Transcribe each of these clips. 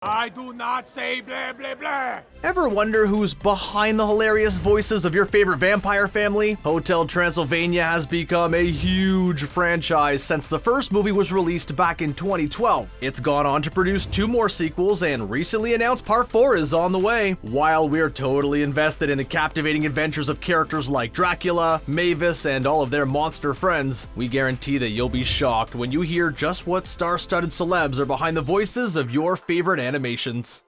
I do not say blah blah blah. Ever wonder who's behind the hilarious voices of your favorite vampire family? Hotel Transylvania has become a huge franchise since the first movie was released back in 2012. It's gone on to produce 2 more sequels and recently announced part 4 is on the way. While we're totally invested in the captivating adventures of characters like Dracula, Mavis, and all of their monster friends, we guarantee that you'll be shocked when you hear just what star-studded celebs are behind the voices of your favorite animations.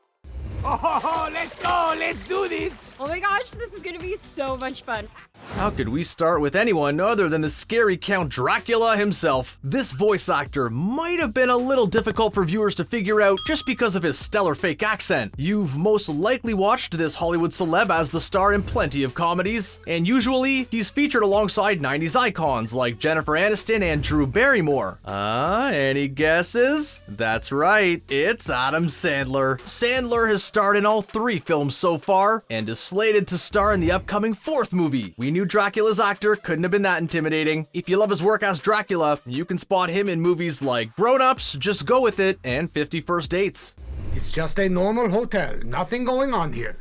Oh, let's go, let's do this. Oh my gosh, this is gonna be so much fun. How could we start with anyone other than the scary Count Dracula himself? This voice actor might have been a little difficult for viewers to figure out just because of his stellar fake accent. You've most likely watched this Hollywood celeb as the star in plenty of comedies, and usually he's featured alongside 90s icons like Jennifer Aniston and Drew Barrymore. Any guesses? That's right, it's Adam Sandler. Sandler has starred in all 3 films so far, and is slated to star in the upcoming 4th movie. We knew Dracula's actor couldn't have been that intimidating. If you love his work as Dracula, you can spot him in movies like Grown Ups, Just Go With It, and 50 First Dates. It's just a normal hotel, nothing going on here.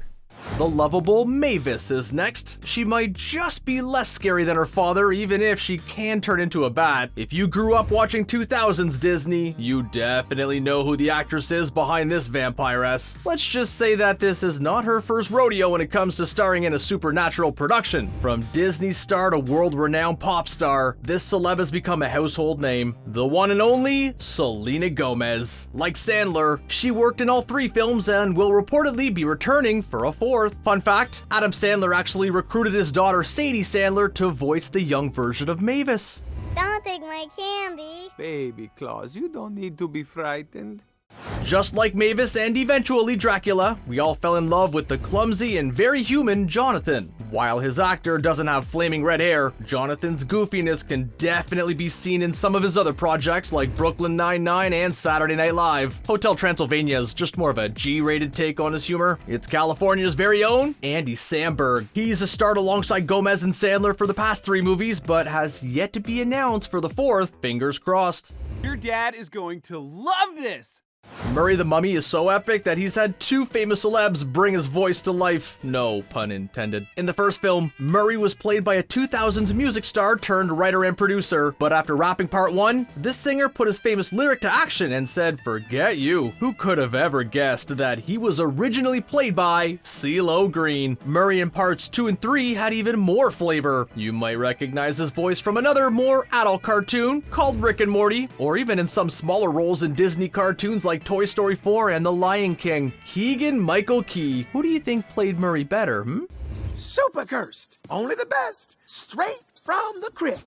The lovable Mavis is next. She might just be less scary than her father, even if she can turn into a bat. If you grew up watching 2000s Disney, you definitely know who the actress is behind this vampiress. Let's just say that this is not her first rodeo when it comes to starring in a supernatural production. From Disney star to world-renowned pop star, this celeb has become a household name. The one and only Selena Gomez. Like Sandler, she worked in all 3 films and will reportedly be returning for a 4th. Fun fact, Adam Sandler actually recruited his daughter Sadie Sandler to voice the young version of Mavis. Don't take my candy. Baby Claus, you don't need to be frightened. Just like Mavis and eventually Dracula, we all fell in love with the clumsy and very human Jonathan. While his actor doesn't have flaming red hair, Jonathan's goofiness can definitely be seen in some of his other projects like Brooklyn Nine-Nine and Saturday Night Live. Hotel Transylvania is just more of a G-rated take on his humor. It's California's very own Andy Samberg. He's starred alongside Gomez and Sandler for the past 3 movies, but has yet to be announced for the 4th, fingers crossed. Your dad is going to love this! Murray the Mummy is so epic that he's had 2 famous celebs bring his voice to life. No pun intended. In the first film, Murray was played by a 2000s music star turned writer and producer, but after wrapping part 1, this singer put his famous lyric to action and said, "Forget you." Who could have ever guessed that he was originally played by CeeLo Green? Murray in parts 2 and 3 had even more flavor. You might recognize his voice from another more adult cartoon called Rick and Morty, or even in some smaller roles in Disney cartoons like Toy Story 4 and The Lion King. Keegan-Michael Key. Who do you think played Murray better, Super cursed, only the best, straight from the crypt.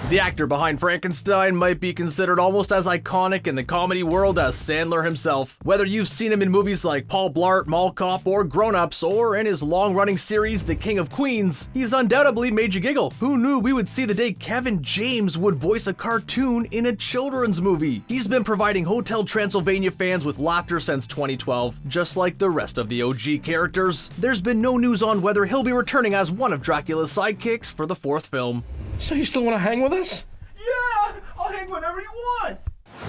The actor behind Frankenstein might be considered almost as iconic in the comedy world as Sandler himself. Whether you've seen him in movies like Paul Blart, Mall Cop, or Grown Ups, or in his long-running series The King of Queens, he's undoubtedly made you giggle. Who knew we would see the day Kevin James would voice a cartoon in a children's movie? He's been providing Hotel Transylvania fans with laughter since 2012, just like the rest of the OG characters. There's been no news on whether he'll be returning as one of Dracula's sidekicks for the 4th film. So you still want to hang with us? Yeah! I'll hang whenever you want!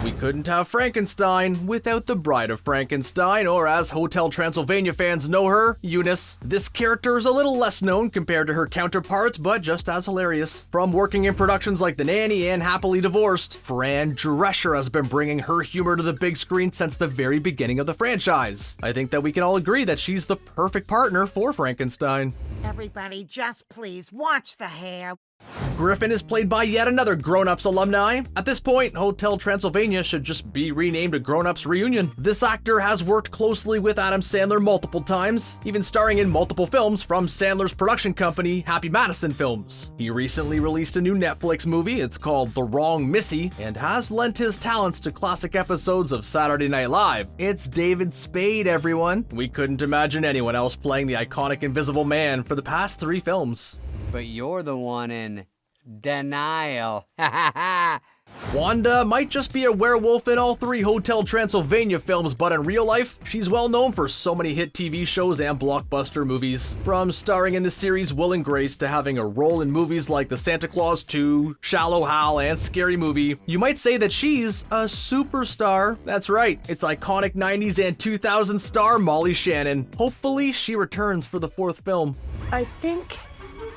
We couldn't have Frankenstein without the Bride of Frankenstein, or as Hotel Transylvania fans know her, EUNICE. This character is a little less known compared to her counterparts, but just as hilarious. From working in productions like The Nanny and Happily Divorced, Fran Drescher has been bringing her humor to the big screen since the very beginning of the franchise. I think that we can all agree that she's the perfect partner for Frankenstein. Everybody, just please watch the hair. Griffin is played by yet another Grown Ups alumni. At this point, Hotel Transylvania should just be renamed a Grown Ups Reunion. This actor has worked closely with Adam Sandler multiple times, even starring in multiple films from Sandler's production company, Happy Madison Films. He recently released a new Netflix movie, it's called The Wrong Missy, and has lent his talents to classic episodes of Saturday Night Live. It's David Spade, everyone. We couldn't imagine anyone else playing the iconic Invisible Man for the past 3 films. But you're the one in denial. Wanda might just be a werewolf in all 3 Hotel Transylvania films, but in real life, she's well known for so many hit TV shows and blockbuster movies. From starring in the series Will and Grace to having a role in movies like The Santa Claus 2, Shallow Hal, and Scary Movie, you might say that she's a superstar. That's right, it's iconic 90s and 2000s star Molly Shannon. Hopefully, she returns for the 4th film. I think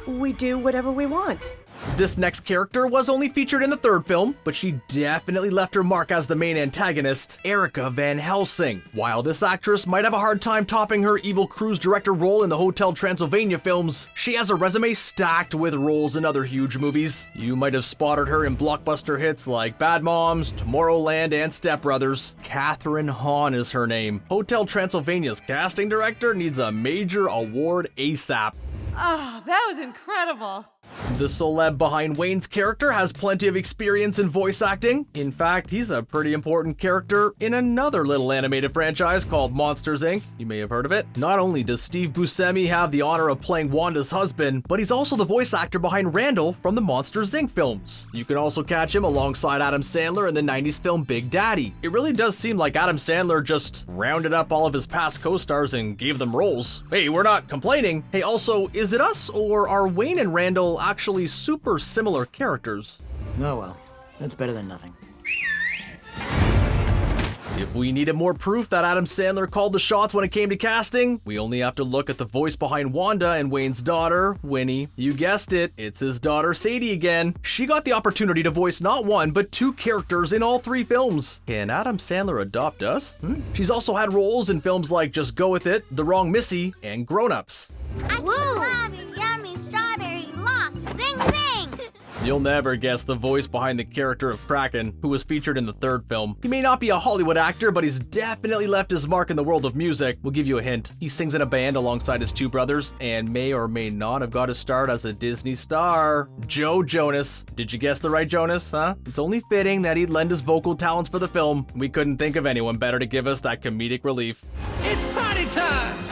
we do whatever we want. This next character was only featured in the 3rd film, but she definitely left her mark as the main antagonist, ERICKA Van Helsing. While this actress might have a hard time topping her evil cruise director role in the Hotel Transylvania films, she has a resume stacked with roles in other huge movies. You might have spotted her in blockbuster hits like Bad Moms, Tomorrowland, and Step Brothers. Kathryn Hahn is her name. Hotel Transylvania's casting director needs a major award ASAP. Oh, that was incredible. The celeb behind Wayne's character has plenty of experience in voice acting. In fact, he's a pretty important character in another little animated franchise called Monsters, Inc. You may have heard of it. Not only does Steve Buscemi have the honor of playing Wanda's husband, but he's also the voice actor behind Randall from the Monsters, Inc. films. You can also catch him alongside Adam Sandler in the 90s film Big Daddy. It really does seem like Adam Sandler just rounded up all of his past co-stars and gave them roles. Hey, we're not complaining. Hey, also, is it us or are Wayne and Randall actually super similar characters? Oh well, that's better than nothing. If we needed more proof that Adam Sandler called the shots when it came to casting, we only have to look at the voice behind Wanda and Wayne's daughter, Winnie. You guessed it, it's his daughter Sadie again. She got the opportunity to voice not 1, but 2 characters in all 3 films. Can Adam Sandler adopt us? She's also had roles in films like Just Go With It, The Wrong Missy, and Grown Ups. I love your yummy strawberry locks. Zing, zing. You'll never guess the voice behind the character of Kraken, who was featured in the 3rd film. He may not be a Hollywood actor, but he's definitely left his mark in the world of music. We'll give you a hint. He sings in a band alongside his 2 brothers, and may or may not have got his start as a Disney star. Joe Jonas. Did you guess the right Jonas, huh? It's only fitting that he'd lend his vocal talents for the film. We couldn't think of anyone better to give us that comedic relief. It's party time!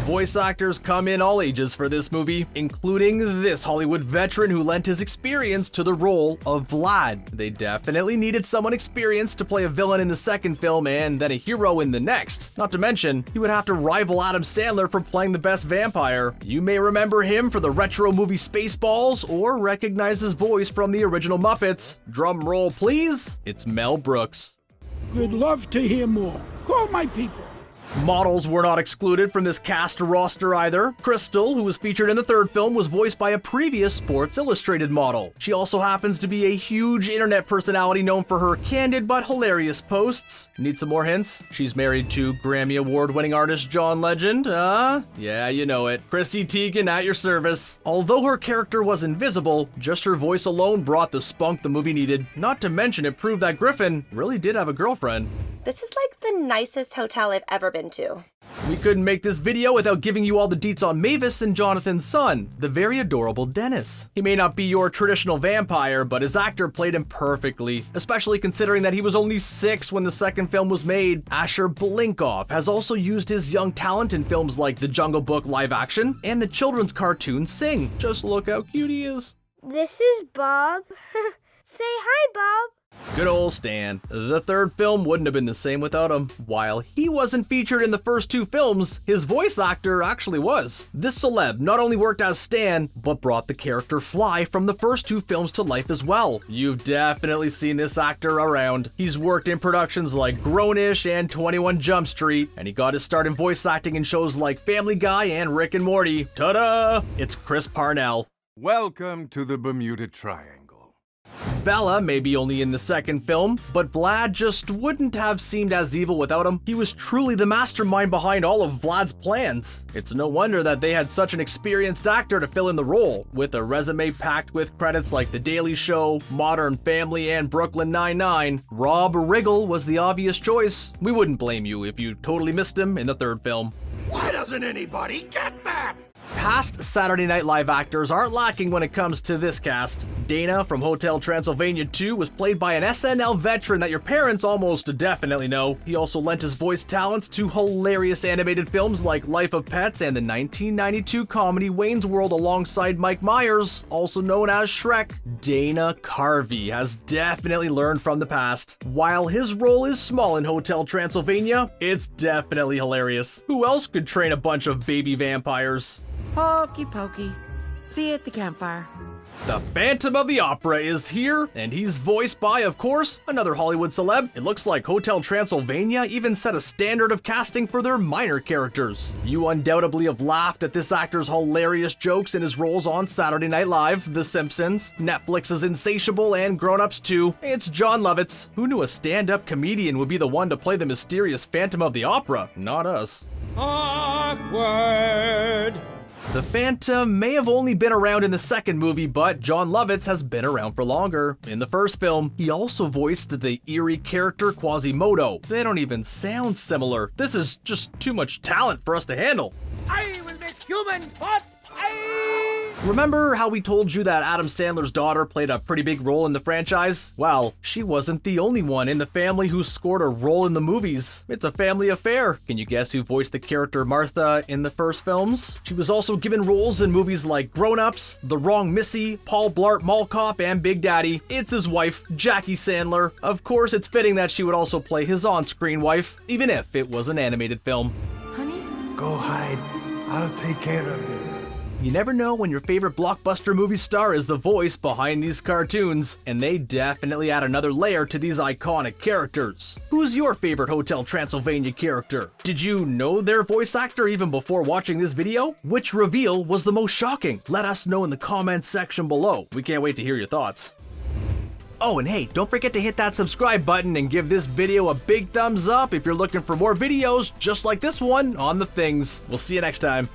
Voice actors come in all ages for this movie, including this Hollywood veteran who lent his experience to the role of Vlad. They definitely needed someone experienced to play a villain in the 2nd film and then a hero in the next. Not to mention, he would have to rival Adam Sandler for playing the best vampire. You may remember him for the retro movie Spaceballs or recognize his voice from the original Muppets. Drum roll, please. It's Mel Brooks. Would love to hear more. Call my people. Models were not excluded from this cast roster either. Crystal, who was featured in the 3rd film, was voiced by a previous Sports Illustrated model. She also happens to be a huge internet personality known for her candid but hilarious posts. Need some more hints? She's married to Grammy Award-winning artist John Legend. Yeah, you know it. Chrissy Teigen at your service. Although her character was invisible, just her voice alone brought the spunk the movie needed. Not to mention it proved that Griffin really did have a girlfriend. This is like the nicest hotel I've ever been to. We couldn't make this video without giving you all the deets on Mavis and Jonathan's son, the very adorable Dennis. He may not be your traditional vampire, but his actor played him perfectly, especially considering that he was only 6 when the 2nd film was made. Asher Blinkoff has also used his young talent in films like The Jungle Book live action and the children's cartoon Sing. Just look how cute he is. This is Bob. Say hi, Bob. Good old Stan. The 3rd film wouldn't have been the same without him. While he wasn't featured in the first 2 films, his voice actor actually was. This celeb not only worked as Stan, but brought the character Fly from the first 2 films to life as well. You've definitely seen this actor around. He's worked in productions like Grownish and 21 Jump Street, and he got his start in voice acting in shows like Family Guy and Rick and Morty. Ta-da! It's Chris Parnell. Welcome to the Bermuda Triangle. BELA may be only in the 2nd film, but Vlad just wouldn't have seemed as evil without him. He was truly the mastermind behind all of Vlad's plans. It's no wonder that they had such an experienced actor to fill in the role. With a resume packed with credits like The Daily Show, Modern Family, and Brooklyn Nine-Nine, Rob Riggle was the obvious choice. We wouldn't blame you if you totally missed him in the 3rd film. Why doesn't anybody get that? past Saturday Night Live actors aren't lacking when it comes to this cast. Dana from Hotel Transylvania 2 was played by an SNL veteran that your parents almost definitely know. He also lent his voice talents to hilarious animated films like Life of Pets and the 1992 comedy Wayne's World alongside Mike Myers, also known as Shrek. Dana Carvey has definitely learned from the past. While his role is small in Hotel Transylvania, it's definitely hilarious. Who else could train a bunch of baby vampires? Hokey pokey. See you at the campfire. The Phantom of the Opera is here, and he's voiced by, of course, another Hollywood celeb. It looks like Hotel Transylvania even set a standard of casting for their minor characters. You undoubtedly have laughed at this actor's hilarious jokes in his roles on Saturday Night Live, The Simpsons, Netflix's Insatiable, and Grown Ups 2. It's Jon Lovitz. Who knew a stand-up comedian would be the one to play the mysterious Phantom of the Opera? Not us. Awkward. The Phantom may have only been around in the second movie, but Jon Lovitz has been around for longer. In the first film, he also voiced the eerie character Quasimodo. They don't even sound similar. This is just too much talent for us to handle. I will make human pot. Remember how we told you that Adam Sandler's daughter played a pretty big role in the franchise? Well, she wasn't the only one in the family who scored a role in the movies. It's a family affair. Can you guess who voiced the character Martha in the first films? She was also given roles in movies like Grown Ups, The Wrong Missy, Paul Blart Mall Cop, and Big Daddy. It's his wife, Jackie Sandler. Of course, it's fitting that she would also play his on-screen wife, even if it was an animated film. Honey? Go hide. I'll take care of this. You never know when your favorite blockbuster movie star is the voice behind these cartoons, and they definitely add another layer to these iconic characters. Who's your favorite Hotel Transylvania character? Did you know their voice actor even before watching this video? Which reveal was the most shocking? Let us know in the comments section below. We can't wait to hear your thoughts. Oh, and hey, don't forget to hit that subscribe button and give this video a big thumbs up if you're looking for more videos just like this one on the things. We'll see you next time.